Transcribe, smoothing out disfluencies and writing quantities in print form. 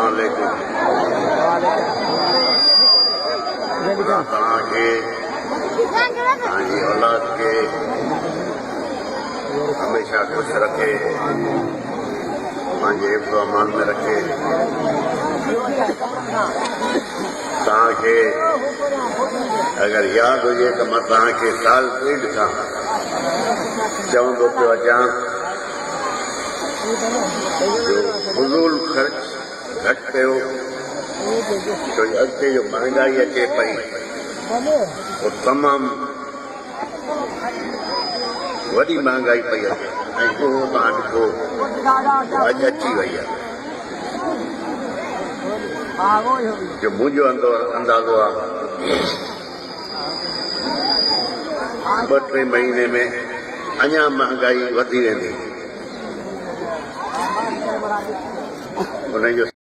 अस्सलामुअलैकुम तव्हांखे तव्हांजी औलाद खे हमेशा ख़ुशि रखे पंहिंजे हिफ़्ज़ो अमान में रखे तव्हांखे अगरि यादि हुजे त मां तव्हांखे साल ॾेढ खां चवंदो पियो अचां जो फज़ूल ख़र्च घटि कयो छो जो अॻिते जो महांगाई अचे पई उहो तमामु वॾी महांगाई पई अचे ऐं उहो तव्हां ॾिठो अॼु अची वई आहे जो मुंहिंजो अंदाज़ो आहे 2-3 महीने में अञा महांगाई वधी वेंदी उन जो